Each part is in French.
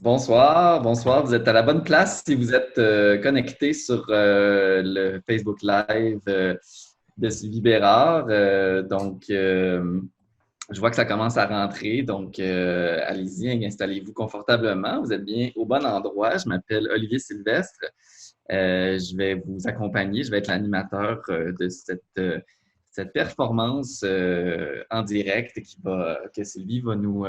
Bonsoir, bonsoir. Vous êtes à la bonne place si vous êtes connecté sur le Facebook Live de Sylvie Bérard. Je vois que ça commence à rentrer. Donc, allez-y, installez-vous confortablement. Vous êtes bien au bon endroit. Je m'appelle Olivier Sylvestre. Je vais vous accompagner. Je vais être l'animateur de cette performance en direct que Sylvie va nous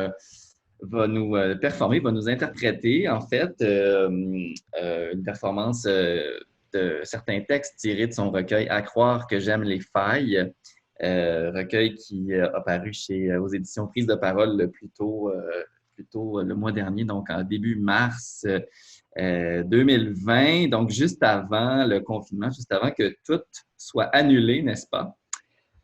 performer, va nous interpréter, en fait, une performance de certains textes tirés de son recueil À croire que j'aime les failles, recueil qui a paru aux éditions Prise de parole plutôt le mois dernier, donc en début mars 2020, donc juste avant le confinement, juste avant que tout soit annulé, n'est-ce pas?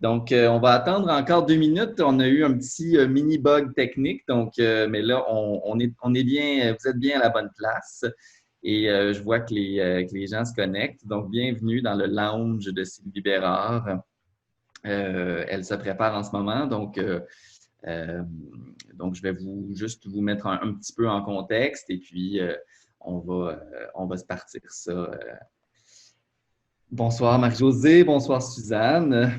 Donc, on va attendre encore 2 minutes. On a eu un petit mini bug technique. Donc, mais là, on est bien, vous êtes bien à la bonne place. Et je vois que les gens se connectent. Donc, bienvenue dans le lounge de Sylvie Bérard. Elle se prépare en ce moment. Euh, donc je vais juste vous mettre un petit peu en contexte et puis on va se partir ça. Bonsoir Marie-Josée, bonsoir Suzanne.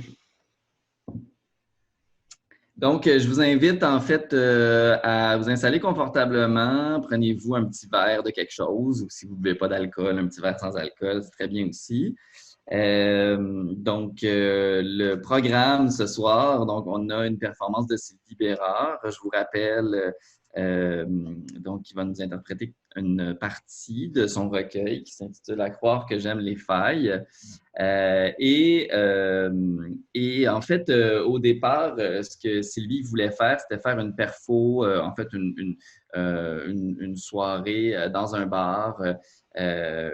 Donc, je vous invite en fait à vous installer confortablement. Prenez-vous un petit verre de quelque chose ou si vous ne buvez pas d'alcool, un petit verre sans alcool, c'est très bien aussi. Le programme ce soir, donc on a une performance de Sylvie Bérard. Je vous rappelle, donc qui va nous interpréter une partie de son recueil qui s'intitule À croire que j'aime les failles. Et en fait, au départ, ce que Sylvie voulait faire, c'était faire une perfo, en fait, une soirée dans un bar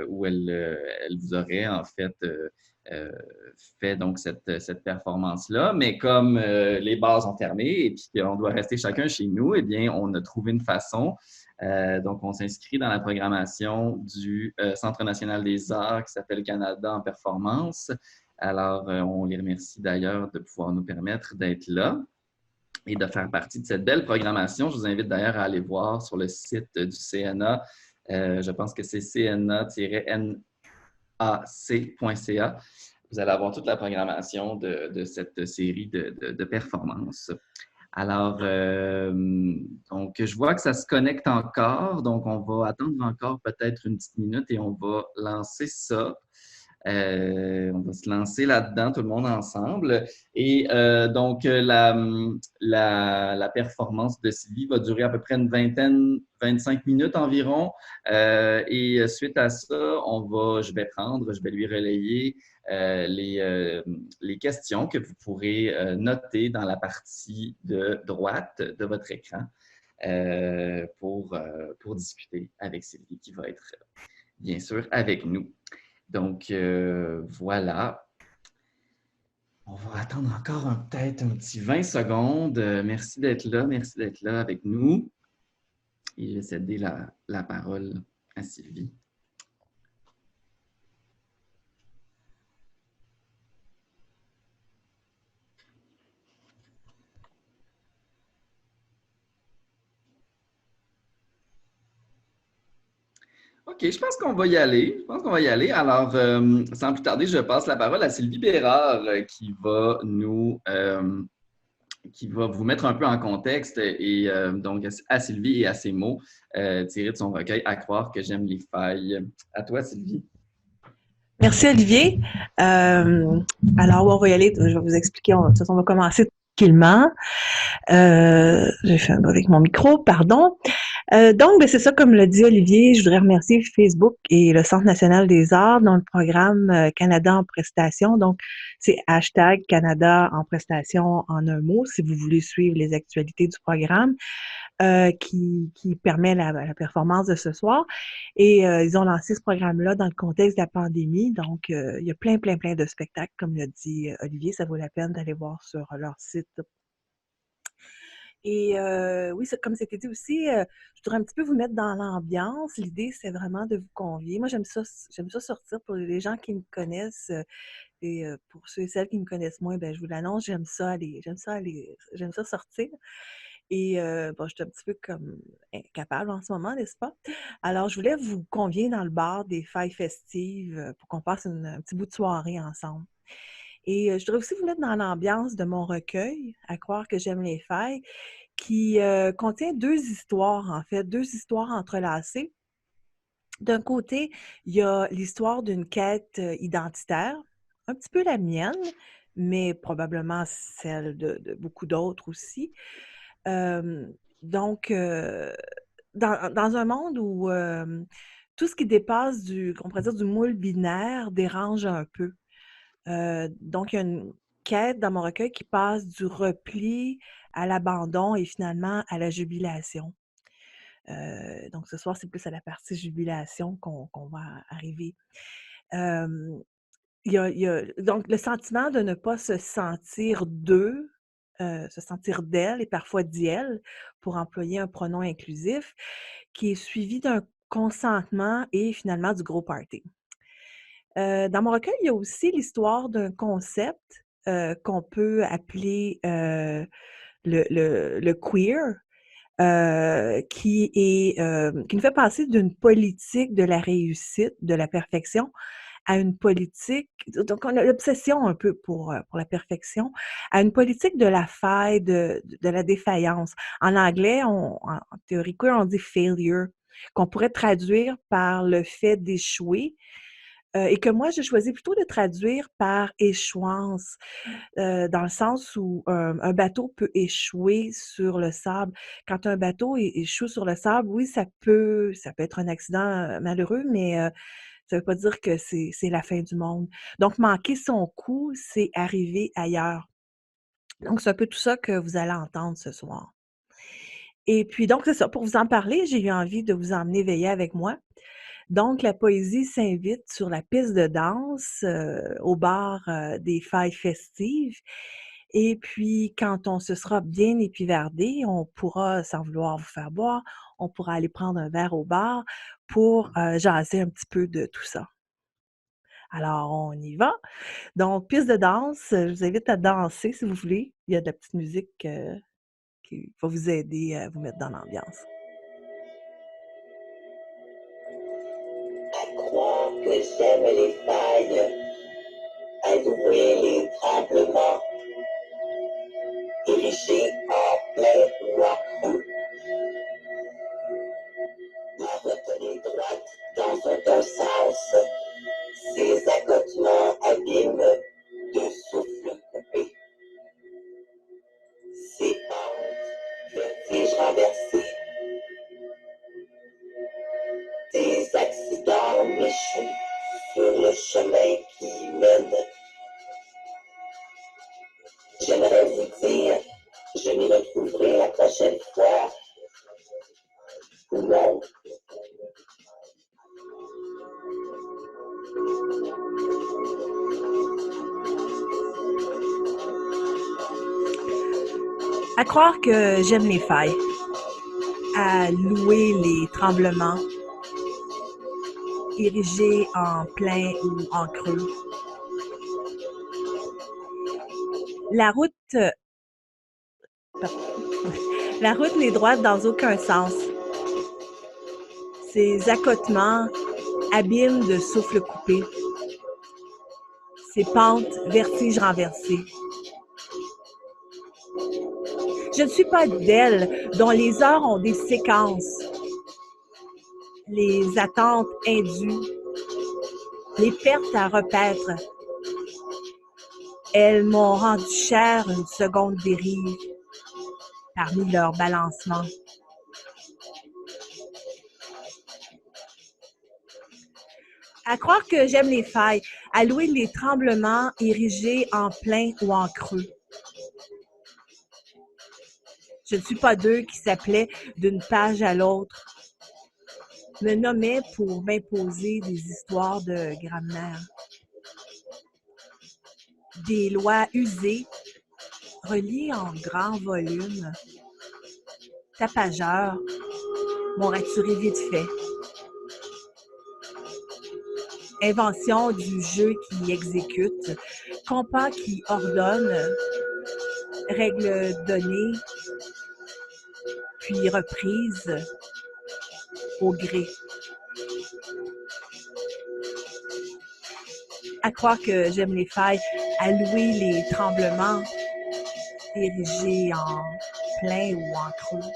où elle vous aurait en fait euh, fait donc cette performance-là. Mais comme les bars sont fermés et puis qu'on doit rester chacun chez nous, eh bien, on a trouvé une façon donc, on s'inscrit dans la programmation du Centre national des arts qui s'appelle Canada en performance. Alors, on les remercie d'ailleurs de pouvoir nous permettre d'être là et de faire partie de cette belle programmation. Je vous invite d'ailleurs à aller voir sur le site du CNA. Je pense que c'est cna-nac.ca. Vous allez avoir toute la programmation de cette série de performances. Alors, donc, je vois que ça se connecte encore. Donc, on va attendre encore peut-être une petite minute et on va lancer ça. On va se lancer là-dedans, tout le monde ensemble. Et la performance de Sylvie va durer à peu près une vingtaine, 25 minutes environ. Et suite à ça, je vais lui relayer les questions que vous pourrez noter dans la partie de droite de votre écran pour discuter avec Sylvie qui va être bien sûr avec nous. Donc, voilà. On va attendre encore peut-être un petit 20 secondes. Merci d'être là avec nous. Et je vais céder la parole à Sylvie. OK, je pense qu'on va y aller. Je pense qu'on va y aller. Alors, sans plus tarder, je passe la parole à Sylvie Bérard qui va vous mettre un peu en contexte et donc à Sylvie et à ses mots tirés de son recueil À croire que j'aime les failles. À toi, Sylvie. Merci Olivier. Euh, alors, on va y aller. Je vais vous expliquer. On va commencer tranquillement. J'ai fait un bruit avec mon micro, pardon. Donc, ben, c'est ça, comme l'a dit Olivier, je voudrais remercier Facebook et le Centre national des arts dans le programme Canada en prestation. Donc, c'est hashtag Canada en prestation en un mot, si vous voulez suivre les actualités du programme qui permet la performance de ce soir. Et ils ont lancé ce programme-là dans le contexte de la pandémie. Donc, il y a plein de spectacles, comme l'a dit Olivier. Ça vaut la peine d'aller voir sur leur site. Et oui, comme c'était dit aussi, je voudrais un petit peu vous mettre dans l'ambiance. L'idée, c'est vraiment de vous convier. Moi, j'aime ça sortir pour les gens qui me connaissent et pour ceux et celles qui me connaissent moins, ben je vous l'annonce, j'aime ça sortir. Et bon, je suis un petit peu comme incapable en ce moment, n'est-ce pas? Alors, je voulais vous convier dans le bar des failles festives pour qu'on passe un petit bout de soirée ensemble. Et je voudrais aussi vous mettre dans l'ambiance de mon recueil, À croire que j'aime les failles, qui contient deux histoires, en fait, deux histoires entrelacées. D'un côté, il y a l'histoire d'une quête identitaire, un petit peu la mienne, mais probablement celle de beaucoup d'autres aussi. Euh, donc, dans un monde où tout ce qui dépasse on pourrait dire, du moule binaire dérange un peu. Donc, il y a une quête dans mon recueil qui passe du repli à l'abandon et finalement à la jubilation. Donc, ce soir, c'est plus à la partie jubilation qu'on va arriver. Euh, donc, le sentiment de ne pas se sentir d'eux, se sentir d'elle et parfois d'elle, pour employer un pronom inclusif, qui est suivi d'un consentement et finalement du gros party. Dans mon recueil, il y a aussi l'histoire d'un concept qu'on peut appeler le queer, qui nous fait passer d'une politique de la réussite, de la perfection, à une politique, donc on a l'obsession un peu pour la perfection, à une politique de la faille, de la défaillance. En anglais, en théorie queer, on dit failure, qu'on pourrait traduire par le fait d'échouer, et que moi, j'ai choisi plutôt de traduire par échouance, dans le sens où un bateau peut échouer sur le sable. Quand un bateau échoue sur le sable, oui, ça peut être un accident malheureux, mais ça veut pas dire que c'est la fin du monde. Donc, manquer son coup, c'est arriver ailleurs. Donc, c'est un peu tout ça que vous allez entendre ce soir. Et puis, donc, c'est ça. Pour vous en parler, j'ai eu envie de vous emmener veiller avec moi. Donc, la poésie s'invite sur la piste de danse, au bar des failles festives. Et puis, quand on se sera bien épivardé, on pourra, sans vouloir vous faire boire, on pourra aller prendre un verre au bar pour jaser un petit peu de tout ça. Alors, on y va. Donc, piste de danse, je vous invite à danser si vous voulez. Il y a de la petite musique qui va vous aider à vous mettre dans l'ambiance. À croire que j'aime les failles, à louer les tremblements, érigés en plein ou en creux. La retenue droite dans un sens, ces accotements abîmes de souffle coupé. Ces pentes, vertiges renversés, des accidents méchants sur le chemin qui mène. J'aimerais vous dire, je m'y retrouverai la prochaine fois. Ou non. À croire que j'aime les failles, à louer les tremblements, érigés en plein ou en creux. La route n'est droite dans aucun sens. Ces accotements, abîmes de souffle coupé. Ces pentes, vertiges renversés. Je ne suis pas d'elle dont les heures ont des séquences. Les attentes indues, les pertes à repaître. Elles m'ont rendu cher une seconde dérive parmi leurs balancements. À croire que j'aime les failles, à louer les tremblements érigés en plein ou en creux. Je ne suis pas d'eux qui s'appelaient d'une page à l'autre, me nommaient pour m'imposer des histoires de grammaire. Des lois usées, reliées en grand volume. Tapageurs, m'ont raturé vite fait. Invention du jeu qui exécute, compas qui ordonne, règles données, puis reprises au gré. À croire que j'aime les failles, à louer les tremblements érigés en plein ou en creux.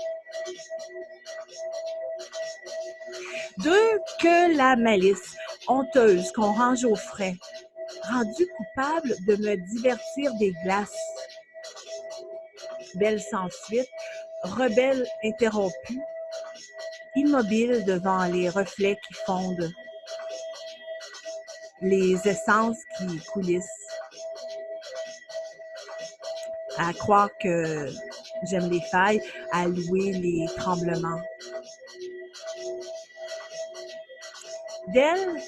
Deux, que la malice honteuse qu'on range au frais, rendue coupable de me divertir des glaces. Belle sans suite, rebelle interrompue, immobile devant les reflets qui fondent, les essences qui coulissent. À croire que j'aime les failles, à louer les tremblements. D'elle,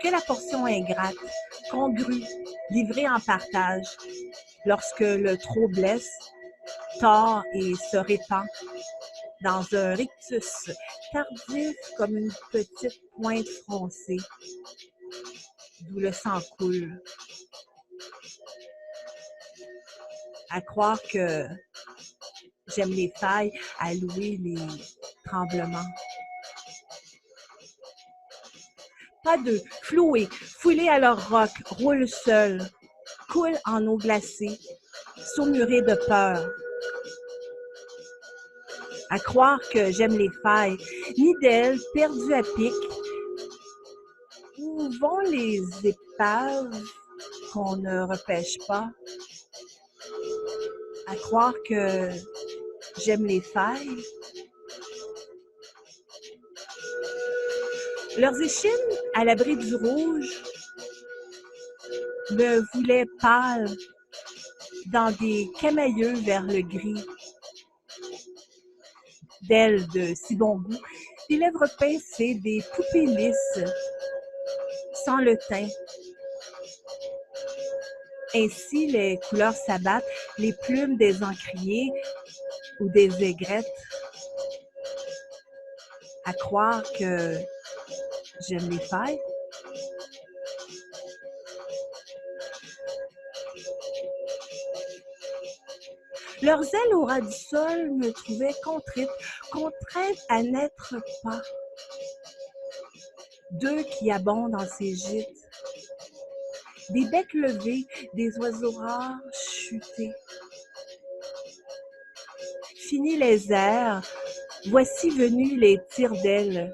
que la portion ingrate, congrue, livrée en partage, lorsque le trop blesse, tord et se répand dans un rictus tardif comme une petite pointe froncée, d'où le sang coule. À croire que j'aime les failles, à louer les tremblements. Pas d'eux, floués, foulés à leur roc, roulent seuls, coulent en eau glacée, saumurés de peur. À croire que j'aime les failles, ni d'elles, perdues à pic. Où vont les épaves qu'on ne repêche pas? À croire que j'aime les failles. Leurs échines, à l'abri du rouge, me voulaient pâle dans des camailleux vers le gris. D'elles de si bon goût, des lèvres pincées, des poupées lisses, sans le teint. Ainsi, les couleurs s'abattent, les plumes des encriers ou des aigrettes. À croire que j'aime les failles. Leurs ailes au ras du sol me trouvaient contrite, contrainte à n'être pas. D'eux qui abondent dans ces gîtes, des becs levés, des oiseaux rares chutés. Fini les airs, voici venus les tire-d'ailes.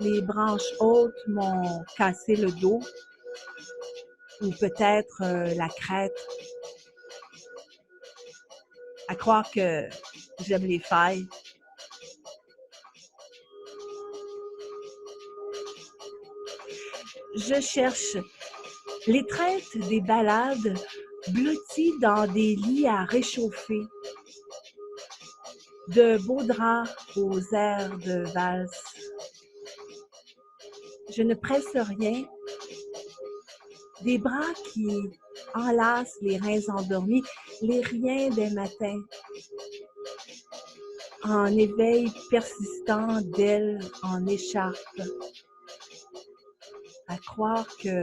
Les branches hautes m'ont cassé le dos, ou peut-être la crête. À croire que j'aime les failles. Je cherche l'étreinte des balades blotties dans des lits à réchauffer, de beaux draps aux airs de valse. Je ne presse rien, des bras qui enlacent les reins endormis, les riens des matins, en éveil persistant d'ailes en écharpe. À croire que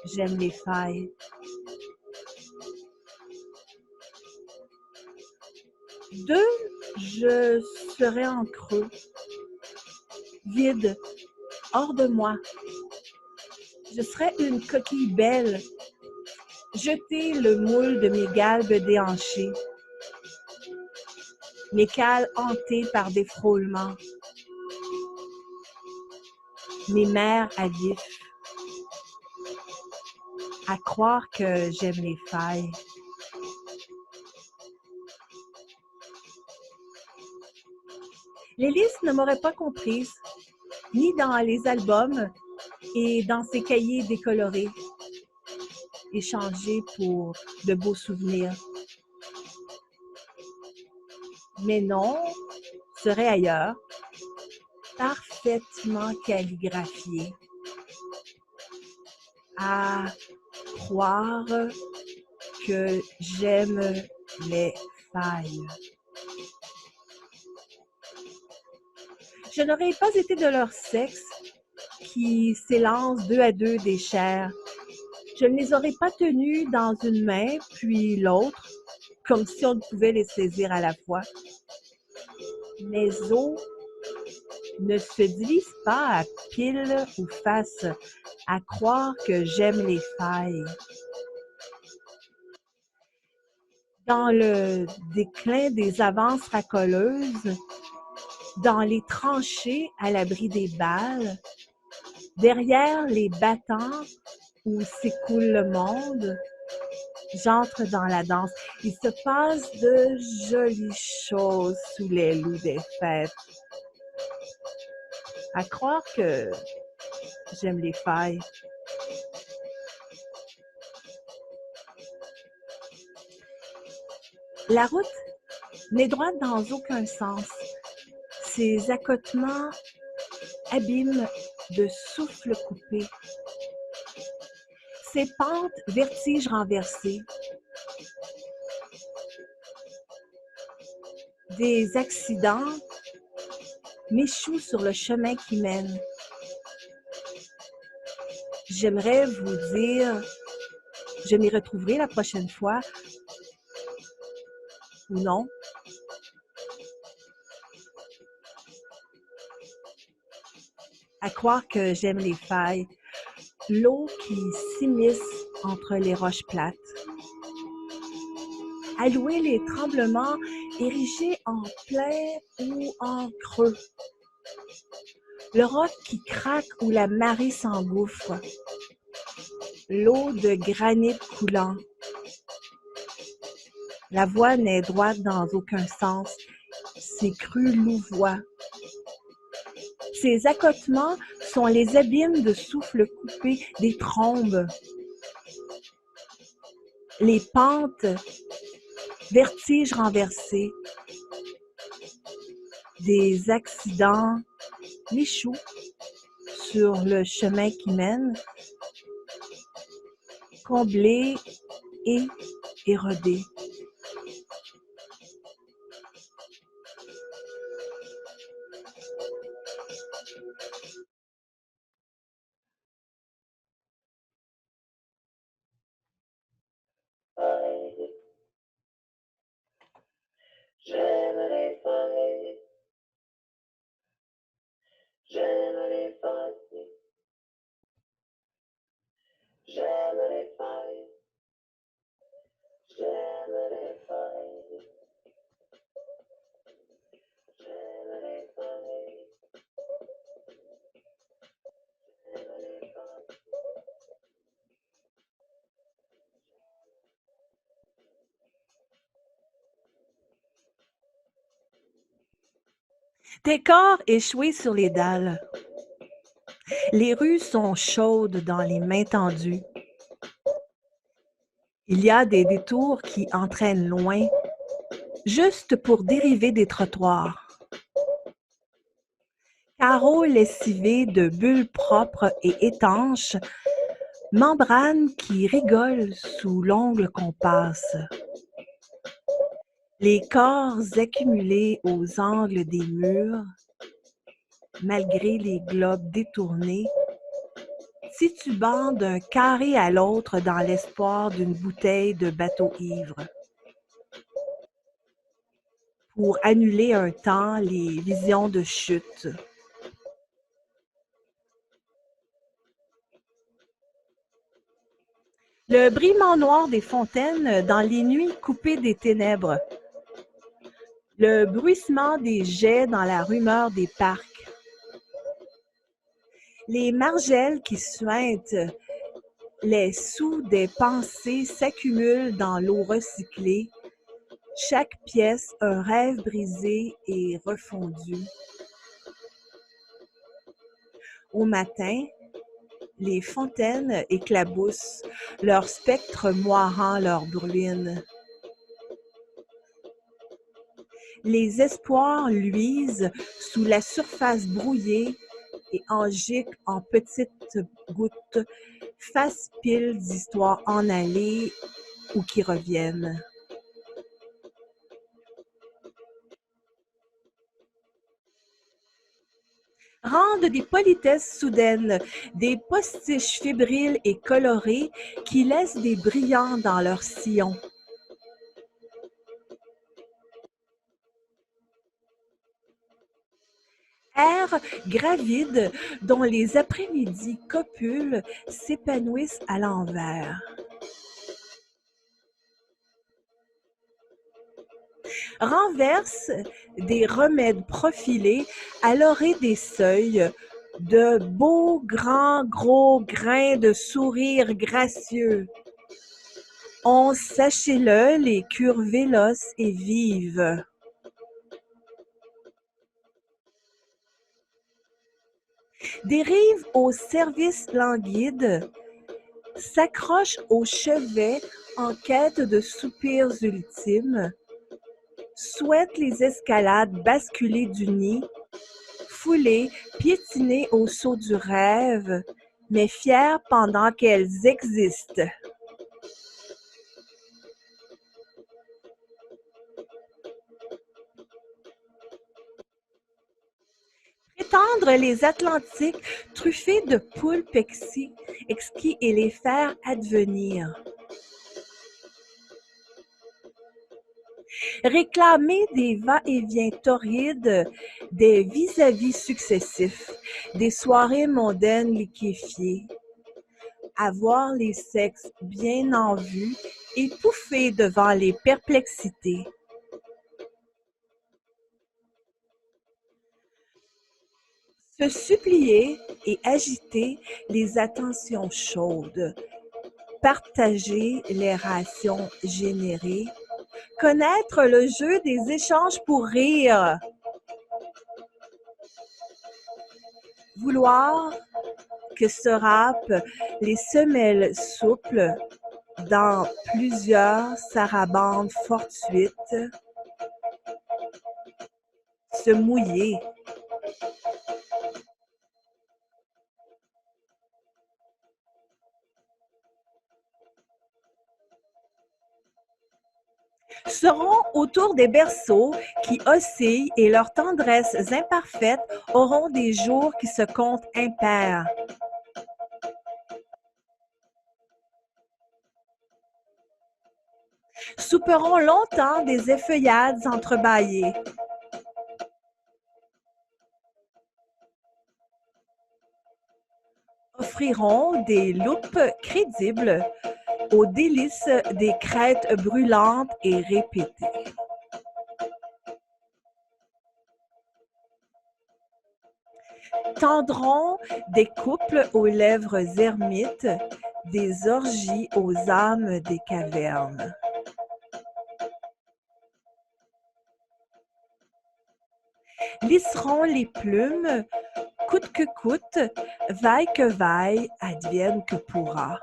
j'aime les failles. Deux, je serai en creux, vide, hors de moi. Je serais une coquille belle, jeter le moule de mes galbes déhanchées, mes cales hantées par des frôlements, mes mers à vif. À croire que j'aime les failles. L'Élise ne m'aurait pas comprise, ni dans les albums et dans ses cahiers décolorés, échangés pour de beaux souvenirs. Mais non, serait ailleurs, parfaitement calligraphié. À croire que j'aime les failles. Je n'aurais pas été de leur sexe qui s'élancent deux à deux des chairs. Je ne les aurais pas tenus dans une main, puis l'autre, comme si on ne pouvait les saisir à la fois. Mes os ne se divisent pas à pile ou face, à croire que j'aime les failles. Dans le déclin des avances racoleuses, dans les tranchées à l'abri des balles, derrière les battants où s'écoule le monde, j'entre dans la danse. Il se passe de jolies choses sous les loups des fêtes. À croire que j'aime les failles. La route n'est droite dans aucun sens. Ses accotements abîmes de souffle coupé. Ses pentes vertiges renversés. Des accidents m'échouent sur le chemin qui mène. J'aimerais vous dire, je m'y retrouverai la prochaine fois, ou non. À croire que j'aime les failles, l'eau qui s'immisce entre les roches plates. À louer les tremblements érigés en plein ou en creux. Le roc qui craque où la marée s'engouffre. L'eau de granit coulant. La voie n'est droite dans aucun sens. Ces crues louvoient. Ces accotements sont les abîmes de souffle coupé des trombes. Les pentes, vertiges renversés. Des accidents m'échouent sur le chemin qui mène, comblé et érodé. J'aime les failles. J'aime les failles. J'aime les failles. J'aime les failles. J'aime les failles. J'aime les failles. Des corps échoués sur les dalles. Les rues sont chaudes dans les mains tendues. Il y a des détours qui entraînent loin, juste pour dériver des trottoirs. Carreaux lessivés de bulles propres et étanches, membranes qui rigolent sous l'ongle qu'on passe. Les corps accumulés aux angles des murs, malgré les globes détournés, titubant d'un carré à l'autre dans l'espoir d'une bouteille de bateau ivre. Pour annuler un temps les visions de chute. Le brillement noir des fontaines dans les nuits coupées des ténèbres. Le bruissement des jets dans la rumeur des parcs. Les margelles qui suintent, les sous des pensées s'accumulent dans l'eau recyclée. Chaque pièce, un rêve brisé et refondu. Au matin, les fontaines éclaboussent, leurs spectres moirant leurs bruines. Les espoirs luisent sous la surface brouillée et en giclent en petites gouttes, face pile d'histoires en allées ou qui reviennent. Rendent des politesses soudaines, des postiches fébriles et colorés qui laissent des brillants dans leurs sillons. Ère gravide dont les après-midi copules s'épanouissent à l'envers. Renverse des remèdes profilés à l'orée des seuils, de beaux grands gros grains de sourire gracieux. On sachez-le, les cures véloces et vives. Dérive au service languide, s'accroche au chevet en quête de soupirs ultimes, souhaite les escalades basculées du nid, foulées, piétinées au saut du rêve, mais fières pendant qu'elles existent. Prétendre les Atlantiques truffés de poulpes exquis et les faire advenir. Réclamer des va-et-vient torrides, des vis-à-vis successifs, des soirées mondaines liquéfiées. Avoir les sexes bien en vue, étouffés devant les perplexités. Se supplier et agiter les attentions chaudes. Partager les rations générées. Connaître le jeu des échanges pour rire. Vouloir que se râpent les semelles souples dans plusieurs sarabandes fortuites. Se mouiller. Seront autour des berceaux qui oscillent et leurs tendresses imparfaites auront des jours qui se comptent impairs. Souperont longtemps des effeuillades entrebâillées. Offriront des loupes crédibles aux délices des crêtes brûlantes et répétées. Tendront des couples aux lèvres ermites, des orgies aux âmes des cavernes. Lisseront les plumes, coûte que coûte, vaille que vaille, advienne que pourra.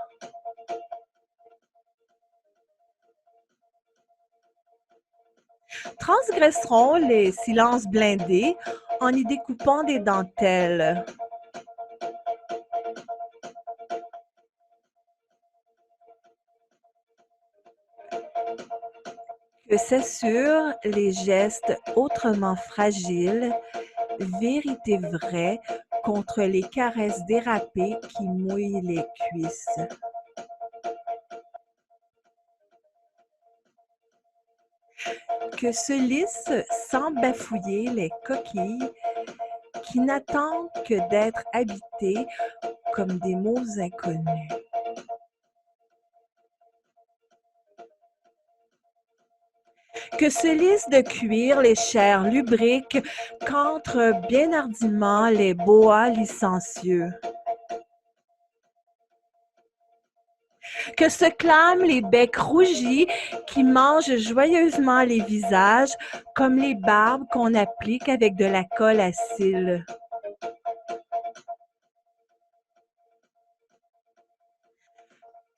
Transgresseront les silences blindés en y découpant des dentelles. Que s'assurent les gestes autrement fragiles, vérité vraie contre les caresses dérapées qui mouillent les cuisses. Que se lissent sans bafouiller les coquilles qui n'attendent que d'être habitées comme des mots inconnus. Que se lissent de cuir les chairs lubriques qu'entrent bien hardiment les boas licencieux. Que se clament les becs rougis qui mangent joyeusement les visages comme les barbes qu'on applique avec de la colle à cils.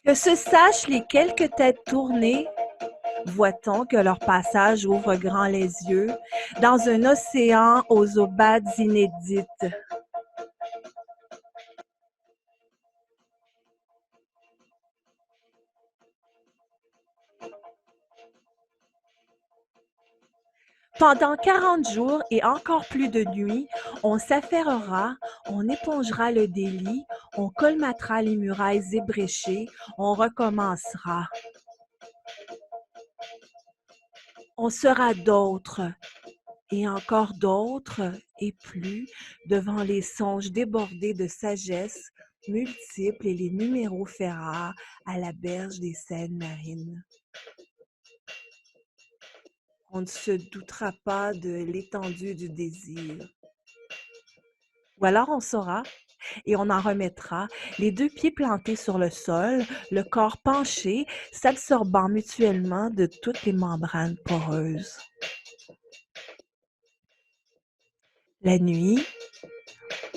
Que se sachent les quelques têtes tournées, voit-on que leur passage ouvre grand les yeux dans un océan aux aubades inédites. Pendant 40 jours et encore plus de nuits, on s'affairera, on épongera le délit, on colmatera les murailles ébréchées, on recommencera. On sera d'autres, et encore d'autres, et plus, devant les songes débordés de sagesse multiples et les numéros faits rares à la berge des Seines marines. On ne se doutera pas de l'étendue du désir. Ou alors on saura, et on en remettra, les deux pieds plantés sur le sol, le corps penché, s'absorbant mutuellement de toutes les membranes poreuses. La nuit,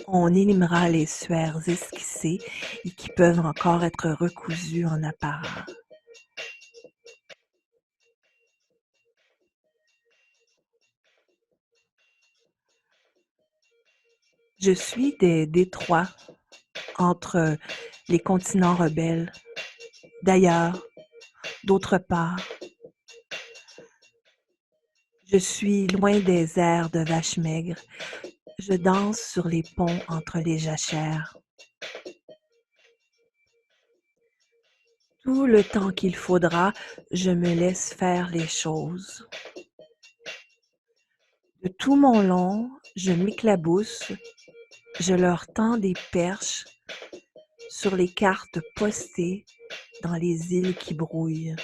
on élimera les suaires esquissées et qui peuvent encore être recousues en apparat. Je suis des détroits entre les continents rebelles, d'ailleurs, d'autre part. Je suis loin des airs de vaches maigres. Je danse sur les ponts entre les jachères. Tout le temps qu'il faudra, je me laisse faire les choses. De tout mon long, je m'éclabousse, je leur tends des perches sur les cartes postées dans les îles qui brouillent.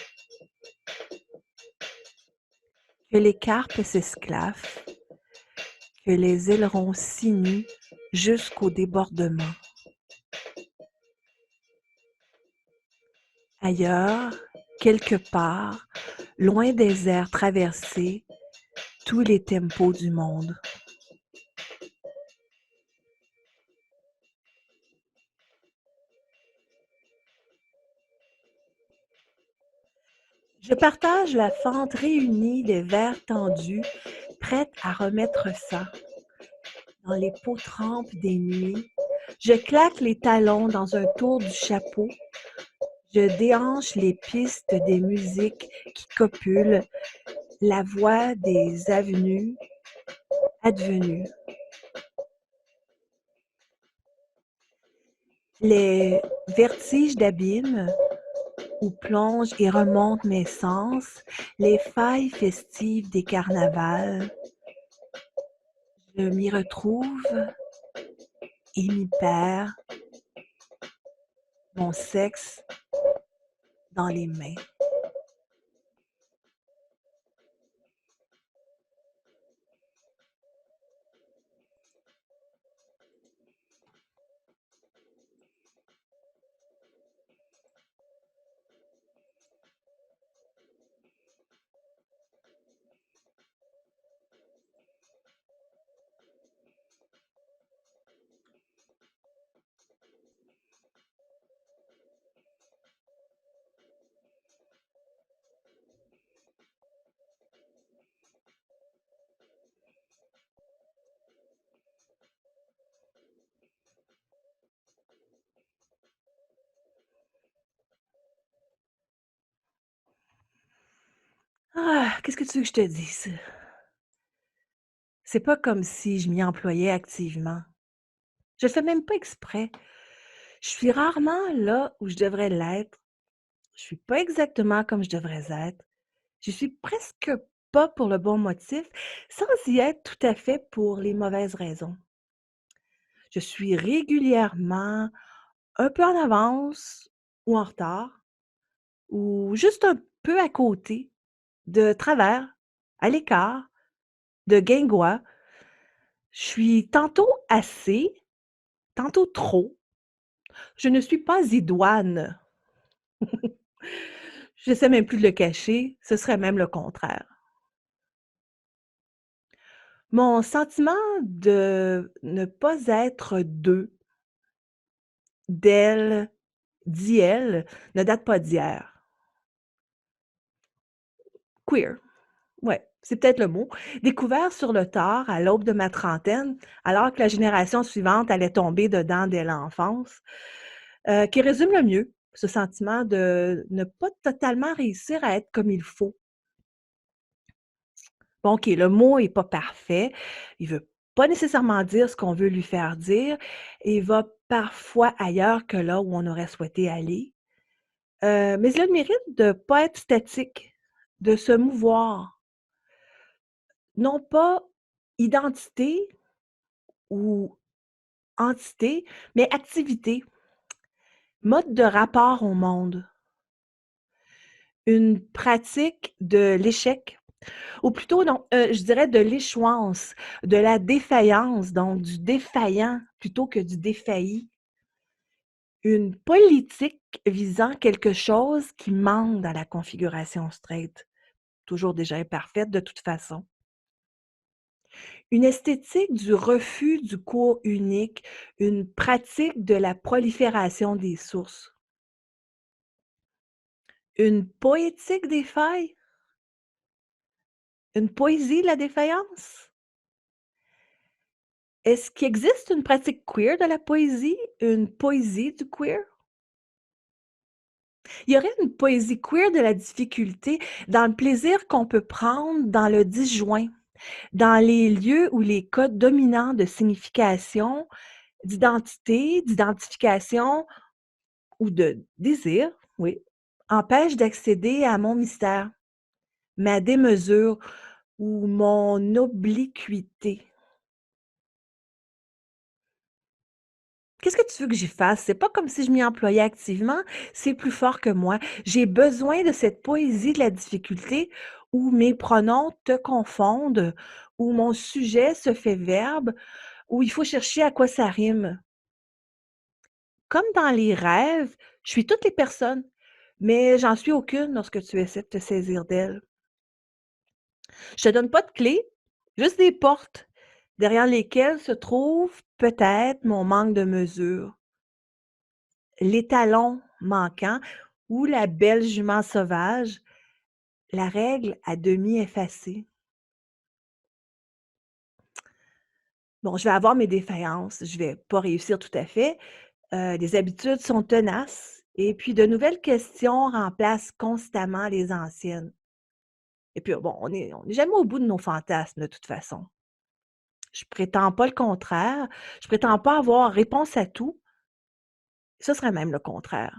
Que les carpes s'esclaffent, que les ailerons sinuent jusqu'au débordement. Ailleurs, quelque part, loin des airs traversés, tous les tempos du monde. Je partage la fente réunie des vers tendus, prête à remettre ça. Dans les peaux trempes des nuits, je claque les talons dans un tour du chapeau. Je déhanche les pistes des musiques qui copulent, la voix des avenues advenues. Les vertiges d'abîme où plongent et remontent mes sens, les failles festives des carnavals. Je m'y retrouve et m'y perds, mon sexe dans les mains. Ah, qu'est-ce que tu veux que je te dise? C'est pas comme si je m'y employais activement. Je le fais même pas exprès. Je suis rarement là où je devrais l'être. Je suis pas exactement comme je devrais être. Je suis presque pas pour le bon motif, sans y être tout à fait pour les mauvaises raisons. Je suis régulièrement un peu en avance ou en retard, ou juste un peu à côté, de travers, à l'écart, de guingois. Je suis tantôt assez, tantôt trop. Je ne suis pas idoine. J'essaie même plus de le cacher, ce serait même le contraire. Mon sentiment de ne pas être d'eux, d'elle, d'IEL, ne date pas d'hier. Queer, ouais, c'est peut-être le mot. Découvert sur le tard, à l'aube de ma trentaine, alors que la génération suivante allait tomber dedans dès l'enfance, qui résume le mieux ce sentiment de ne pas totalement réussir à être comme il faut. Bon, OK, le mot est pas parfait. Il veut pas nécessairement dire ce qu'on veut lui faire dire et il va parfois ailleurs que là où on aurait souhaité aller. Mais il a le mérite de pas être statique, de se mouvoir. Non pas identité ou entité, mais activité, mode de rapport au monde, une pratique de l'échec ou plutôt non, je dirais de l'échouance, de la défaillance, donc du défaillant plutôt que du défailli. Une politique visant quelque chose qui manque dans la configuration straight, toujours déjà imparfaite de toute façon. Une esthétique du refus du cours unique, une pratique de la prolifération des sources. Une poétique des failles, une poésie de la défaillance. Est-ce qu'il existe une pratique queer de la poésie, une poésie du queer? Il y aurait une poésie queer de la difficulté dans le plaisir qu'on peut prendre dans le disjoint, dans les lieux où les codes dominants de signification, d'identité, d'identification ou de désir, oui, empêchent d'accéder à mon mystère, ma démesure ou mon obliquité. Qu'est-ce que tu veux que j'y fasse? C'est pas comme si je m'y employais activement, c'est plus fort que moi. J'ai besoin de cette poésie de la difficulté où mes pronoms te confondent, où mon sujet se fait verbe, où il faut chercher à quoi ça rime. Comme dans les rêves, je suis toutes les personnes, mais j'en suis aucune lorsque tu essaies de te saisir d'elles. Je te donne pas de clés, juste des portes, derrière lesquelles se trouve peut-être mon manque de mesure, l'étalon manquant ou la belle jument sauvage, la règle à demi effacée. Bon, je vais avoir mes défaillances, je vais pas réussir tout à fait. Les habitudes sont tenaces et puis de nouvelles questions remplacent constamment les anciennes. Et puis bon, on est jamais au bout de nos fantasmes de toute façon. Je prétends pas le contraire, je prétends pas avoir réponse à tout, ce serait même le contraire.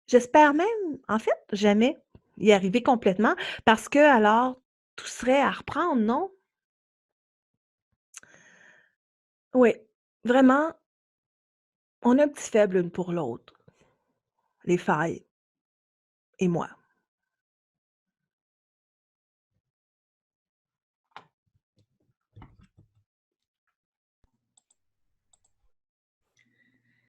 J'espère même, en fait, jamais y arriver complètement parce que alors tout serait à reprendre, non? Oui, vraiment, on a un petit faible l'une pour l'autre, les failles et moi.